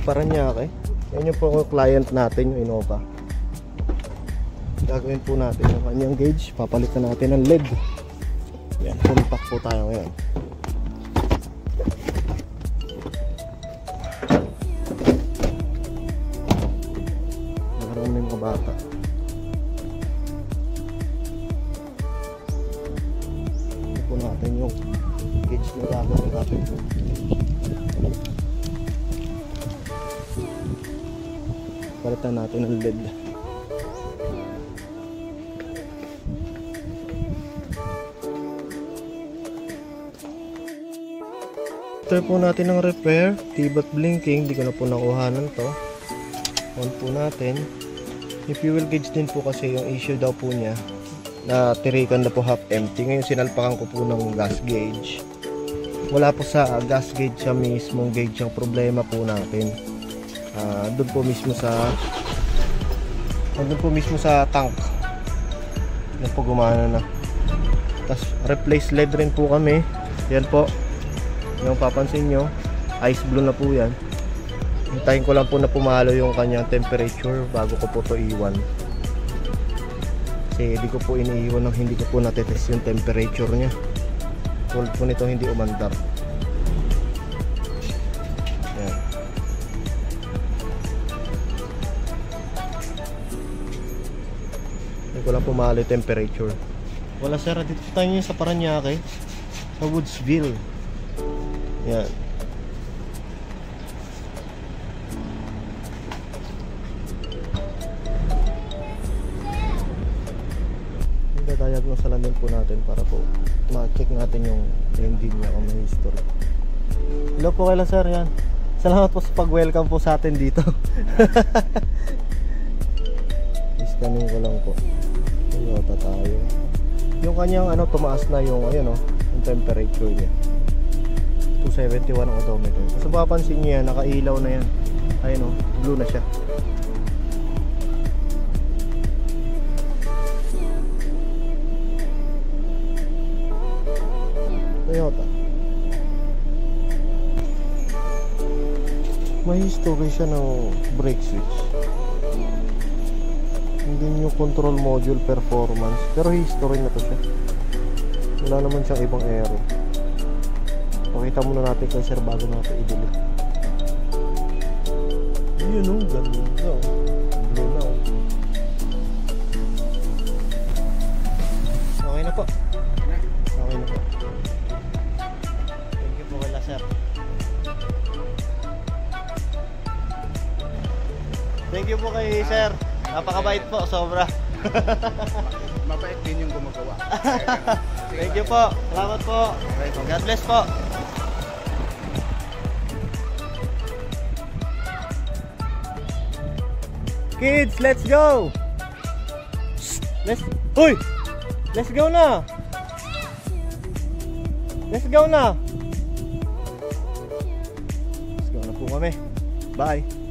Paranaque. Yan yung po client natin, yung Innova. Gagawin po natin yung kanyang gauge. Papalitan natin ng LED. Yan, full pack po tayo ngayon. Nakaroon na yung mga bata. Ito po natin yung gauge na gagawin natin. Palitan natin ng LED. After po natin ng repair, T-Bot blinking, di ko na po nakuhanan to. On po natin. Yung fuel gauge din po kasi yung issue daw po niya na tirikan na po half empty. Ngayon sinalpakan ko po ng gas gauge. Wala po sa gas gauge siya mismong gauge ang problema po natin. Doon po mismo sa tank. Yan po gumana na. Tapos replace LED rin po kami. Yan po. Yung papansin nyo, ice blue na po yan. Hintayin ko lang po na pumalo yung kanyang temperature bago ko po to iwan. Kasi hindi ko po iniiwan nang hindi ko po natetest yung temperature nya. Tulad po nito hindi umandar. Yan. Hindi ko lang pumalo yung temperature. Wala sir, dito tayo sa Paranaque, sa Woodsville. Yan. Diagnose lang din po natin para po ma-check natin yung engine niya kung may history. Hello po kayo sir, yan. Salamat po sa pag-welcome po sa atin dito. Scanning ko lang po. Toyota tayo. Yung kanyang tumaas na yung yung temperature niya. 271 ang odometer. So mapapansin niyo yan, nakailaw na yan. Ayun blue na siya. Toyota. May history siya ng brake switch. Hindi yung control module performance. Pero history na to siya. Wala naman siyang ibang error. Pakita muna natin kay sir bago natin i-delete. Yun ganda. Blue na Okay na po. Okay na po. Thank you po kala sir. Thank you po kay sir. Napakabait po, sobra. Mabait din yung gumagawa. Thank you po. Salamat po. God bless po. Kids, let's go. Let's go na. Let's go na po kami. Bye.